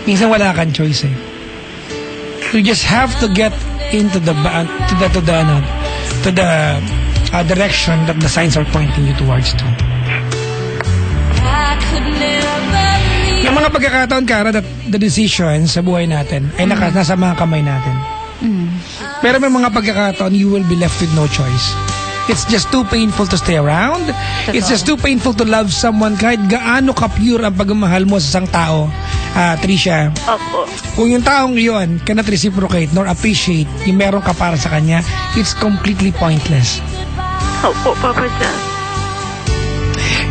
Minsan wala kang choice eh. You just have to get into the direction that the signs are pointing you towards to. Yung mga pagkakataon, Kara, that the decision sa buhay natin ay nasa mga kamay natin. Pero may mga pagkakataon, you will be left with no choice. It's just too painful to stay around. It's just too painful to love someone kahit gaano ka-pure ang pagmamahal mo sa isang tao. Tricia. Opo. Kung yung taong yun cannot reciprocate nor appreciate yung meron ka para sa kanya, it's completely pointless. Opo, Papa Jack.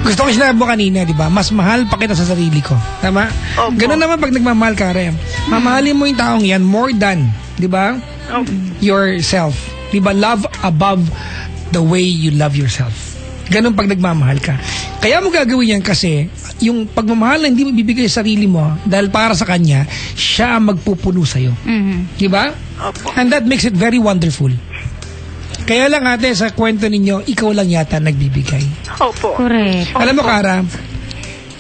Gusto ko sinabi mo kanina, di ba? Mas mahal pa kita sa sarili ko. Tama? Opo. Ganun naman pag nagmamahal ka rin. Mamahalin mo yung taong yan more than, di ba? Yourself. Di ba? Love above the way you love yourself. Ganun pag nagmamahal ka. Kaya mo gagawin yan kasi yung pagmamahal na hindi mo bibigay sa sarili mo dahil para sa kanya, siya ang magpupuno sa'yo. Di ba? And that makes it very wonderful. Kaya lang ate, sa kwento ninyo, ikaw lang yata nagbibigay. Opo. Correct. Alam mo, Kara,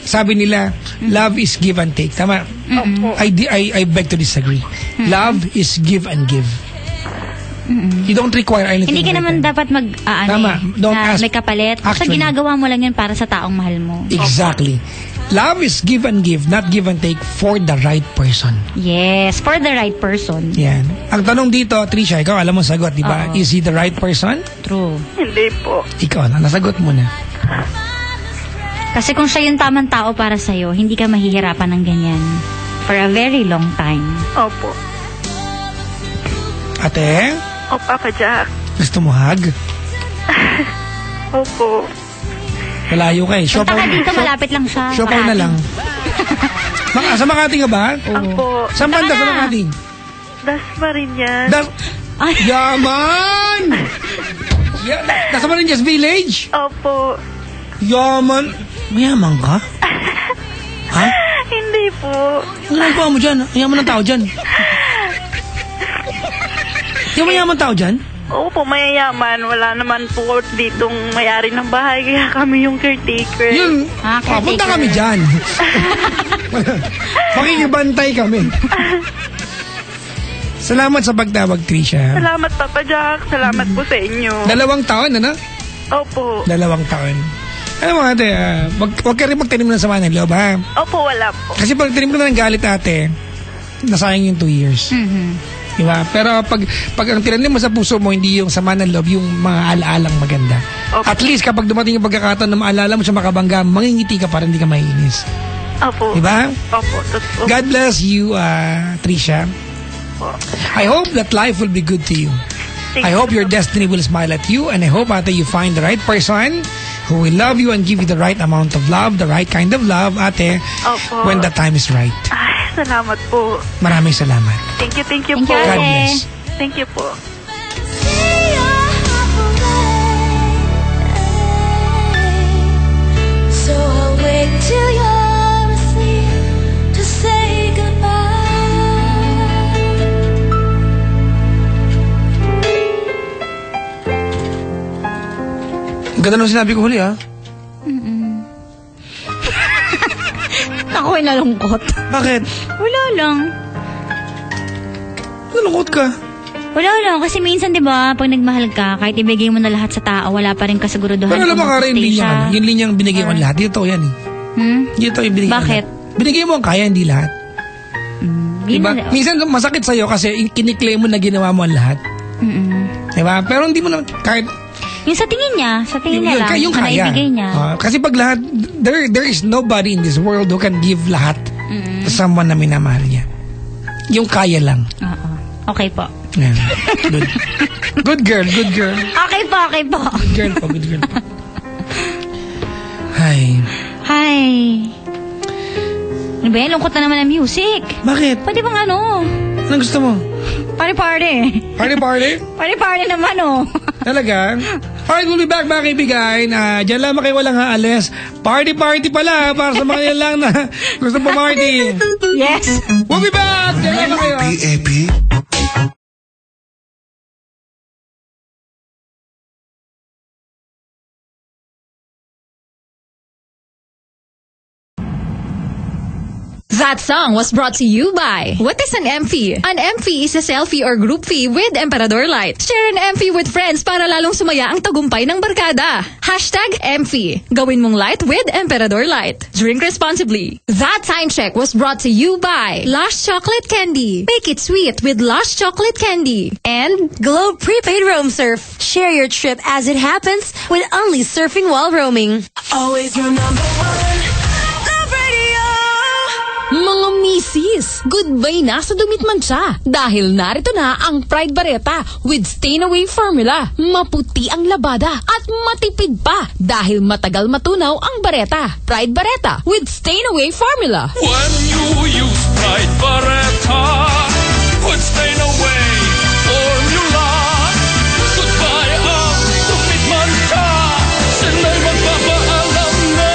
sabi nila, love is give and take. Tama? Opo. I beg to disagree. Love is give and give. You don't require anything. Hindi ka naman dapat Tama. Don't ask. may kapalit. Basta Actually, ginagawa mo lang yan para sa taong mahal mo. Exactly. Love is give and give, not give and take for the right person. Yes, for the right person. Yan. Ang tanong dito, Tricia, ikaw alam mo sagot, di ba? Oo. Is he the right person? True. Hindi po. Ikaw na, nasagot mo na. Kasi kung siya yung tamang tao para sa'yo, hindi ka mahihirapan ng ganyan. For a very long time. Opo. Ate, O, Papa Jack. gusto mo hug? Opo. Malayo ka eh. Punta ka dito, malapit lang siya. Siopaw na lang. Sa Makati ka ba? Opo. Saan banda sa Makati? Dasmariñas. Ay. Yaman! Nasa Marinas Village? Opo. Yaman! Mayaman ka? Ha? Hindi po. Ano nagawa mo dyan? Yaman ng tao dyan. Yung mayaman tao dyan? Opo, mayayaman. Wala naman po ditong may-ari ng bahay. Kaya kami yung caretaker. Yun. Punta kami dyan. Makikibantay kami. Salamat sa pagtawag, Tricia. Salamat, Papa Jack. Salamat po sa inyo. 2 taon, ano? Opo. 2 taon. Ano mo ate, wag ka rin magtanim ng sama ng loob, ha? Opo, wala po. Kasi pag tanim ko na ng galit, ate, nasayang yung 2 years. Diba? Pero pag ang tinanim mo sa puso mo, hindi yung sama ng loob, yung mga alaalang maganda. Opo. At least kapag dumating yung pagkakataon na maalala mo siya makabangga, mangingiti ka para hindi ka maiinis. Opo. Diba? Opo. Totoo. God bless you, Tricia. I hope that life will be good to you. I hope your destiny will smile at you, and I hope ate you find the right person who will love you and give you the right amount of love, the right kind of love, ate, Opo. when the time is right. Ay, salamat po. Maraming salamat. Thank you Thank po. you, God ate. bless. Thank you po. So I'll wait till you're asleep to say goodbye. Ganda nung sinabi ko huli, ha? Ako'y nalungkot. Bakit? Wala lang. Nalungkot ka. Wala lang. Kasi minsan, di ba, pag nagmahal ka, kahit ibigay mo na lahat sa tao, wala pa rin kasiguraduhan. Pero alam mo, kung Kara, yung magstay linya, siya. yung linyang binigay ko lahat. Dito yan, eh. Dito yung binigay ko Bakit? lahat. Binigay mo ang kaya, hindi lahat. Diba? Minsan masakit sa'yo kasi kiniklaim mo na ginawa mo ang lahat. Diba? Pero hindi mo na, kahit Yung sa tingin niya lang, yung na kaya. naibigay niya. Kasi pag lahat, there is nobody in this world who can give lahat to someone na minamahal niya. Yung kaya lang. Oo. Okay po. Yan. Good. Good girl, good girl. Okay po. Good girl po, good girl po. Hi. Hi. Ano ba yan? Lungkot na naman ang music. Bakit? Pwede bang ano? Anong gusto mo? Party-party. Party? Party-party naman, oh. Talaga? Alright, we'll be back mga kaibigan. Diyan lang kayo walang aalis. Party pala para sa mga yan lang na gusto pa party. Yes. We'll be back! Diyan lang kayo. PAP. That song was brought to you by... What is an MP? An MP is a selfie or group fee with Emperador Light. Share an MP with friends para lalong sumaya ang tagumpay ng barkada. #MP. Gawin mong light with Emperador Light. Drink responsibly. That time check was brought to you by Lush Chocolate Candy. Make it sweet with Lush Chocolate Candy. And Globe Prepaid Roam Surf. Share your trip as it happens with only surfing while roaming. Always your number one. Love Radio. Mga misis, goodbye na sa dumit mancha. Dahil narito na ang Pride Bareta with Stain Away Formula. Maputi ang labada at matipid pa dahil matagal matunaw ang bareta. Pride Bareta with Stain Away Formula. When you use Pride Bareta with Stain Away Formula, goodbye ang dumit mancha. Sila'y magpapaalam na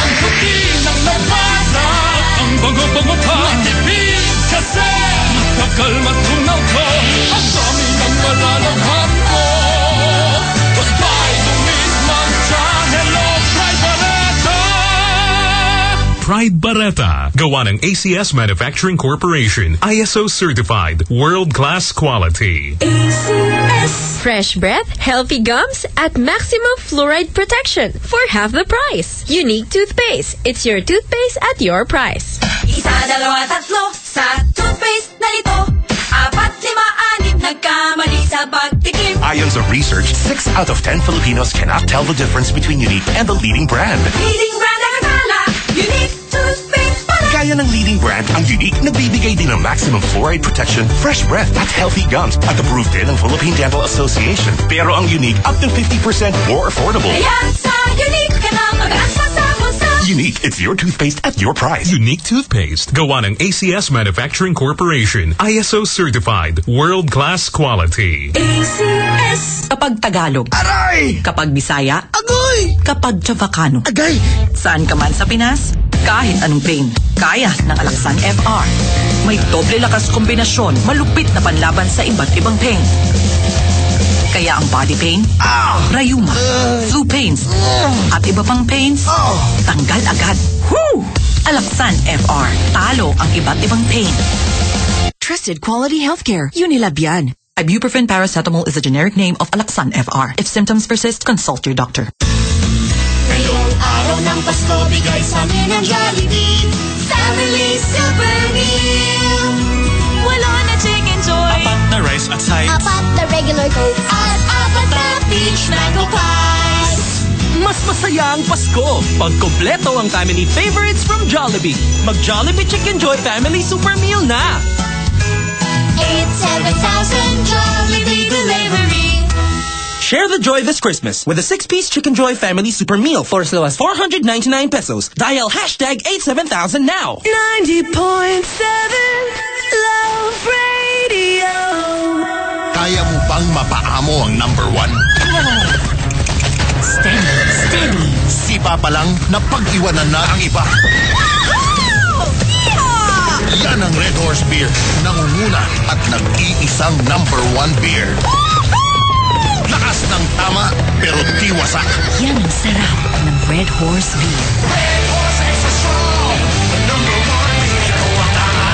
ang puti ng labada. Bango-bango pa, matipid kasi matagal matunaw ka. Ang dami ng malalaghan mo. Goodbye, dumit mancha. Hello, Pride Bareta. Pride Bareta. Gawa ng ACS Manufacturing Corporation. ISO certified. World-class quality. ACS. Fresh breath, healthy gums, at maximum fluoride protection for half the price. Unique toothpaste. It's your toothpaste at your price. Isa, dalawa, tatlo sa toothpaste na ito. 4, 5, 6 nagkamali sa pagtikim. Ayon sa research, 6 out of 10 Filipinos cannot tell the difference between Unique and the leading brand. Leading brand ang akala, Unique toothpaste pala. Kaya ng leading brand, ang Unique nagbibigay din ng maximum fluoride protection, fresh breath at healthy gums at approved din ng Philippine Dental Association. Pero ang Unique up to 50% more affordable. Kaya sa Unique ka na mag-asa sa pusa. Unique, it's your toothpaste at your price. Unique toothpaste. Gawa ng ACS Manufacturing Corporation. ISO certified. World-class quality. ACS. Kapag Tagalog. Aray! Kapag Bisaya. Agoy! Kapag Chavacano. Agay! Saan ka man sa Pinas, kahit anong pain, kaya ng Alaxan FR. May doble lakas kombinasyon, malupit na panlaban sa iba't ibang pain. Kaya ang body pain, rayuma, flu pains, at iba pang pains, tanggal agad. Woo! Alaxan FR. Talo ang iba't ibang pain. Trusted quality healthcare. Unilab yan. Ibuprofen paracetamol is a generic name of Alaxan FR. If symptoms persist, consult your doctor. Ngayong araw ng Pasko, bigay sa amin ang Jollibee Family Super Meal. Wala na Chicken Joy, 4 na rice at sides, 4 na regular Coke, at 4 na peach mango pies. Mas masaya ang Pasko pag kompleto ang family favorites from Jollibee. Mag Jollibee Chicken Joy Family Super Meal na. 87,000 Jollibee delivery. Share the joy this Christmas with a 6-piece Chicken Joy Family Super Meal for as low as 499 pesos. Dial #87000 now. 90.7 Love Radio. Kaya mo bang mapaamo ang number 1? Steady. Sipa pa lang, napag-iwanan na ang iba. Yan ang Red Horse Beer. Nangunguna at nag-iisang number 1 beer. Lakas ng tama, pero di wasak. Yan ang sarap ng Red Horse Beer. Red Horse Extra Strong. Number 1 beer. Ito ang tama.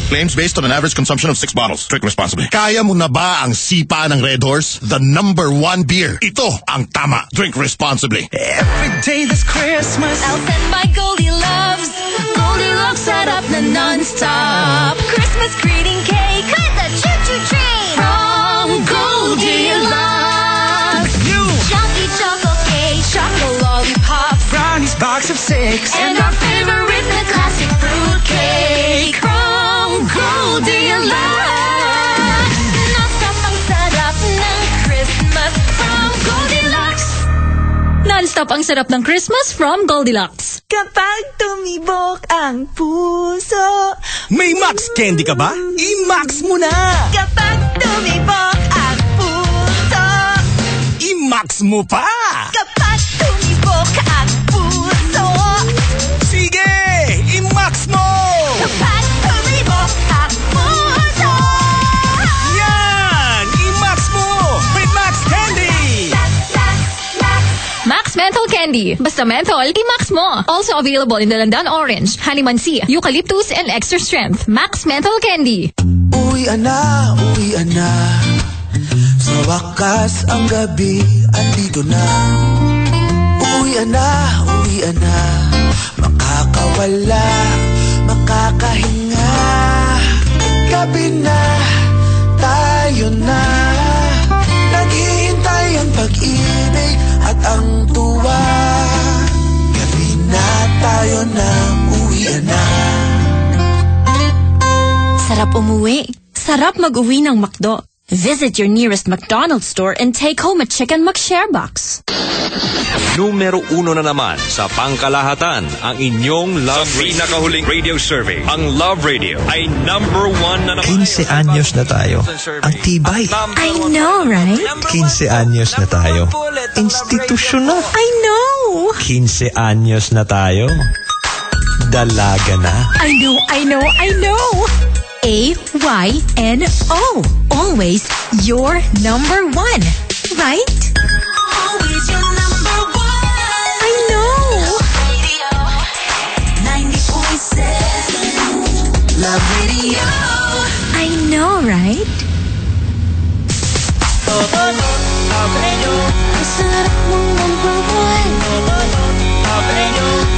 Claims based on an average consumption of 6 bottles. Drink responsibly. Kaya mo na ba ang sipa ng Red Horse? The number 1 beer. Ito ang tama. Drink responsibly. Every day this Christmas, I'll send my Goldilocks. Goldilocks set up na non-stop Christmas greeting cake with the choo-choo train from Goldilocks. new Chunky chocolate cake, chocolate lollipop, brownies box of 6, and our favorite, the classic fruit cake from Goldilocks. Non-stop ang sarap ng Christmas from Goldilocks. Non-stop ang sarap ng Christmas from Goldilocks. Kapag tumibok ang puso, May Max Candy ka ba? I-Max mo na! kapag tumibok ang puso, I-Max mo pa! kapag tumibok ang puso, Sige! I-Max mo! kapag tumibok ang puso. Yan! I-Max mo! With Max Candy! Max Mental Candy Candy. Basta menthol, i-max mo. Also available in the Landan Orange, Honeymansi, Eucalyptus, and Extra Strength. Max Menthol Candy. Uwian na. Sa wakas ang gabi, andito na. Uwian na. Makakawala, makakahinga. Gabi na, tayo na. Naghihintay ang pag-ibig at ang tuwa. Gabi na, tayo na, uwian na. Sarap umuwi. Sarap mag-uwi ng McDo. Visit your nearest McDonald's store and take home a Chicken McShare box. Numero 1 na naman sa pangkalahatan ang inyong Love Radio. Sa pinakahuling radio survey, ang Love Radio ay number 1 na naman. 15 anyos na tayo. Ang tibay. I know, right? 15 anyos na tayo. Institusyonal. I know. 15 anyos na tayo. Dalaga na. I know. AYNO. Always your number 1. Right? Always your number 1. I know. Radio 90.7 Love Radio. I know, right? Ang sarap mong number 1.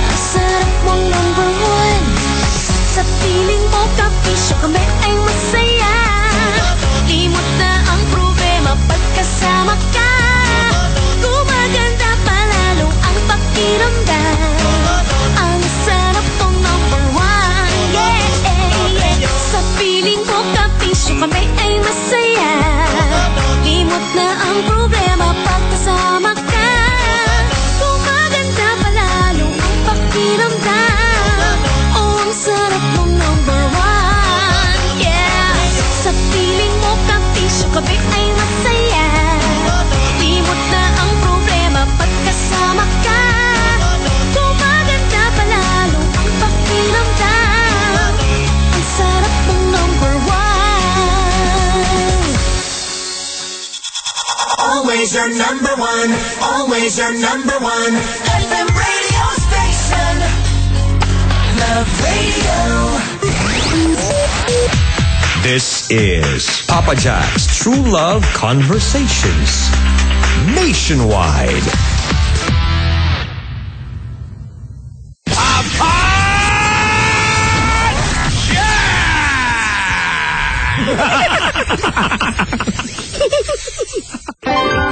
Ang sarap mong number 1. Sa piling mo, kapisyo kami ay masaya. Limot na ang problema pagkasama ka. Gumaganda palalo ang pakiramdam. Ang sarap mong number 1. Yeah. Sa piling mo, kapisyo kami ay masaya. Limot na ang problema pagkasama ka. Gumaganda palalo ang pakiramdam. Sarap mong number 1. Yeah. Sa piling mo, kapisyo kami ay masaya. Limot na ang problema pagkasama ka. Gumaganda palalo ang pakiramdam. Ang sarap mong number 1. Always your number 1. Always your number 1. FM radio station. Love Radio. This is Papa Jack's True Love Conversations. Nationwide.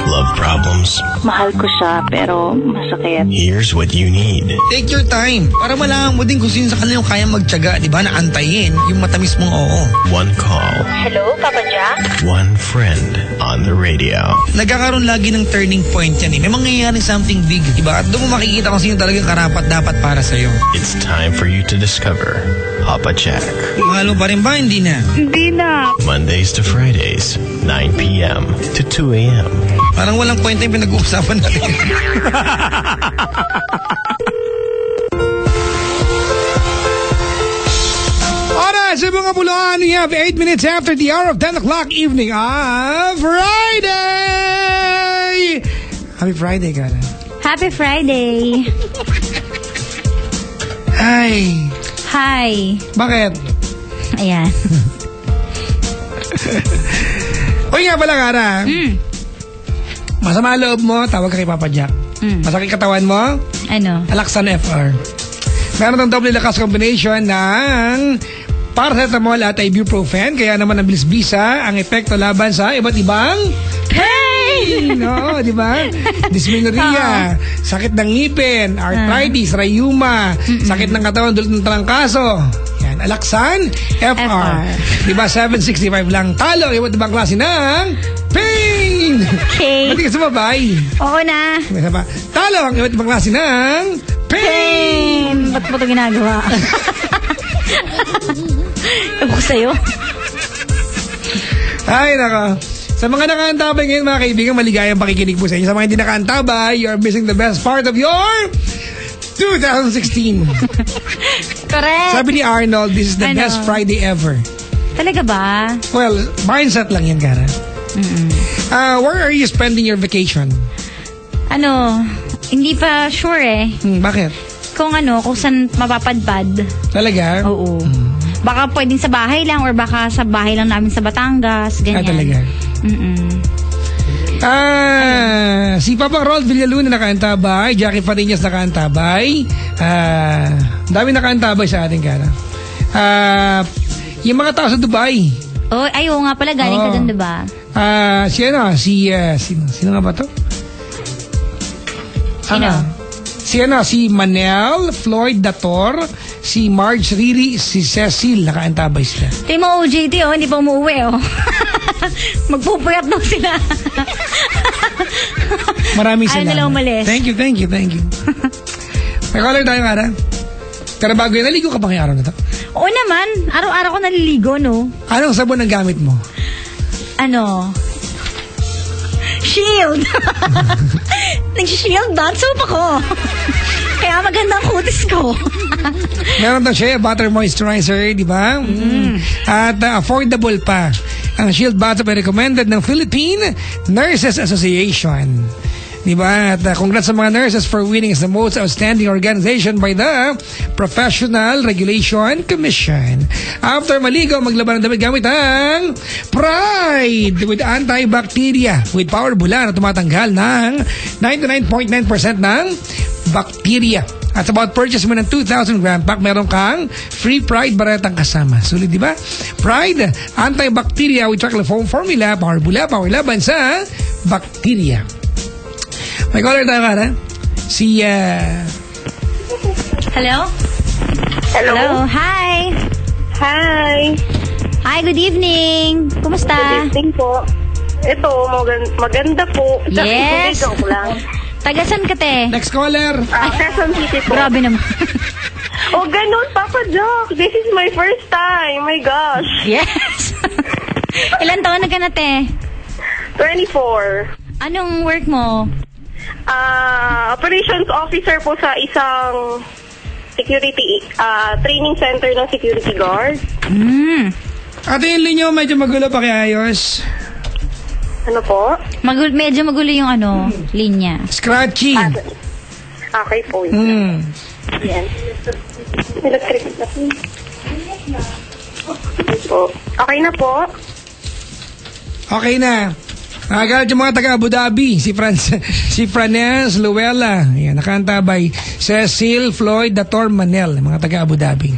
Love problems? Mahal ko siya, pero masakit. Here's what you need. Take your time para malaman mo din kung sino sa kanila yung kaya magtiyaga, di ba? Na antayin yung matamis mong oo. One call. Hello, Papa Jack? One friend on the radio. Nagkakaroon lagi ng turning point yan eh. May mangyayari something big, di ba? At doon mo makikita kung sino talagang karapat dapat para sa'yo. It's time for you to discover Papa Jack. Mahal mo pa rin ba? Hindi na. Hindi na. Mondays to Fridays, 9 p.m. to 2 a.m. Parang walang kwenta yung pinag-uusapan natin. Oras, sa mga buluhan, we have 8 minutes after the hour of 10 o'clock evening of Friday! Happy Friday, Kara. Happy Friday! Hi! Hi! Bakit? Ayan. Uy nga pala, Kara. Masama loob mo, tawag ka kay Papa Jack. Masakit katawan mo? Ano? Alaksan FR. Meron ng doble lakas combination ng paracetamol at ibuprofen, kaya naman ang bilis-bisa ang epekto laban sa iba't ibang pain! No, di ba? Dysmenorrhea, sakit ng ngipin, arthritis, rayuma, sakit ng katawan dulot ng trangkaso. Yan, Alaksan FR. Di ba, 765 lang. Talo, iba't ibang klase ng pain! Okay. Ba't di ka sumabay? Oo na. Talo ang iba't ibang klase ng pain! Ba't mo ito ginagawa? Ewan ko sa'yo. Ay, nako. Sa mga nakaantabay ngayon, mga kaibigan, maligayang pakikinig po sa inyo. Sa mga hindi nakaantabay, you're missing the best part of your 2016. Correct. Sabi ni Arnold, this is the best Friday ever. Talaga ba? Well, mindset lang yan, Kara. Where are you spending your vacation? Hindi pa sure eh. Bakit? Kung saan mapapadpad. Talaga? Oo. Baka pwedeng sa bahay lang or baka sa bahay lang namin sa Batangas, ganyan. Talaga? Si Papa Rod Villaluna nakaantabay, Jackie Fariñas nakaantabay. Dami nakaantabay sa ating kana. Yung mga tao sa Dubai. Oh, ayaw nga pala, galing ka dun, diba? Sino nga ba to? Sino? Si Manel, Floyd Dator, si Marge Riri, si Cecil, nakaantabay sila. Tingnan mo, OJT, hindi pa umuwi, Magpupuyat daw sila. Maraming salamat. Ayaw nila umalis. Thank you. May caller tayo, Kara. Pero bago yun, naligo ka pa ngayong araw na to? Oo naman. Araw-araw ko naliligo, no? Anong sabon ang gamit mo? Shield. Nag-shield bath soap ako. Kaya maganda ang kutis ko. Meron daw siya, butter moisturizer, di ba? At affordable pa. Ang Shield Bath Soap ay recommended ng Philippine Nurses Association. Diba? At congrats sa mga nurses for winning as the most outstanding organization by the Professional Regulation Commission. After maligo, maglaban ng damit gamit ang Pride with antibacteria with power bula na tumatanggal ng 99.9% ng bacteria. At sa bawat purchase mo ng 2,000 gram pack, meron kang free Pride baretang kasama. Sulit, di ba? Pride, antibacteria with chocolate foam formula, power bula, power laban sa bacteria. May caller tayo, Kara. Hello? Hello? Hi! Hi! Hi, good evening! Kumusta? Good evening po. Ito, maganda po. Yes! Joke lang. Tagasan ka, te? Next caller! Quezon City po. Grabe naman. Ganun, Papa Jock. This is my first time. My gosh. Yes! Ilan taon na ka na, te? 24. Anong work mo? Operations officer po sa isang security training center ng security guard. Ate, yung linya medyo magulo, pakiayos. Ano po? Medyo magulo yung linya. Scratchy. Okay po. Yan. Electric na po. Okay na po? Okay na. Nagalit yung mga taga Abu Dhabi, si Frances Luella, yan, nakaantabay, Cecil, Floyd, Dator, Manel, mga taga Abu Dhabi.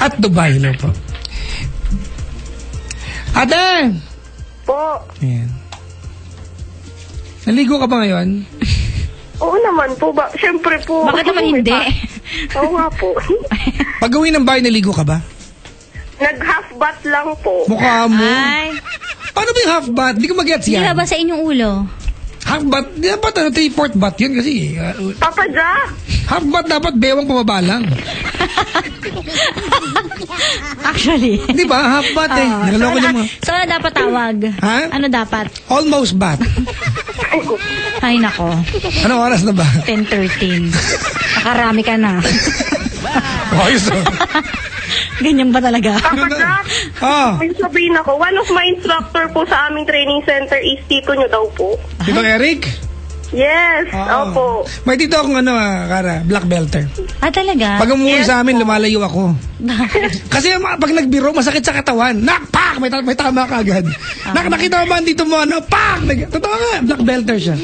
At Dubai, hello po. Ate! Po. Yan. Naligo ka ba ngayon? Oo naman po. Siyempre po. Bakit naman hindi? Oo nga po. Pag uwi ng bahay, naligo ka ba? Nag-half bath lang po. Mukha mo. Ay. Paano ba yung half bath? Hindi ko mag-gets yan. Hindi ba sa inyong ulo? Half bath? Dapat 3/4 bath yun kasi. Papa Ja! Half bath dapat bewang pumaba lang. Actually. Di ba? Half bath eh. Naloloko niya mo. So, ano dapat tawag? Ha? Ano dapat? Almost bath. Ay, nako. Anong oras na ba? 10:13. Nakarami ka na. Ayos. Ganyan ba talaga? Papa Jack, may sabihin ako, one of my instructor po sa aming training center is tito nyo daw po. Tito Eric? Yes, opo. May tito akong Kara, black belter. Talaga? Pag umuwi sa amin, lumalayo ako. Kasi pag nagbiro, masakit sa katawan. Pak! May tama ka agad. Nakita mo ba dito mo, pak! Totoo nga, black belter siya.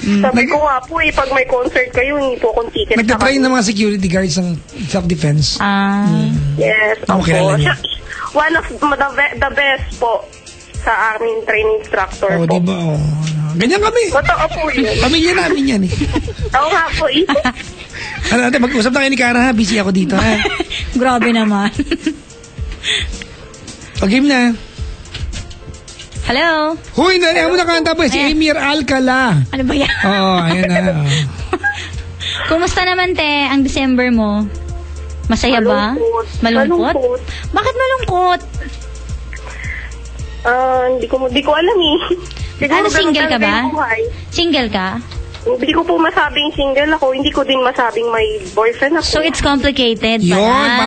Sabi ko nga po pag may concert kayo, hindi po akong ticket. Nagtatrain ng mga security guards ng self-defense. Yes, opo. One of the best po sa aming training instructor po. Diba? Ganyan kami. Totoo po yun. Pamilya namin yan eh. Oo nga po Natin, mag-usap na kayo ni Kara ha. Busy ako dito ha. Grabe naman. Pag-game na. Hello? Huy, nariyan mo nakanta po. Si Emir Alcala. Ano ba yan? Oo, ayan na. Kumusta naman, te, ang December mo? Masaya ba? Malungkot? Bakit malungkot? Hindi ko alam eh. Siguro single ka ba? Single ka? Hindi ko po masabing single ako. Hindi ko din masabing may boyfriend ako. So it's complicated pala.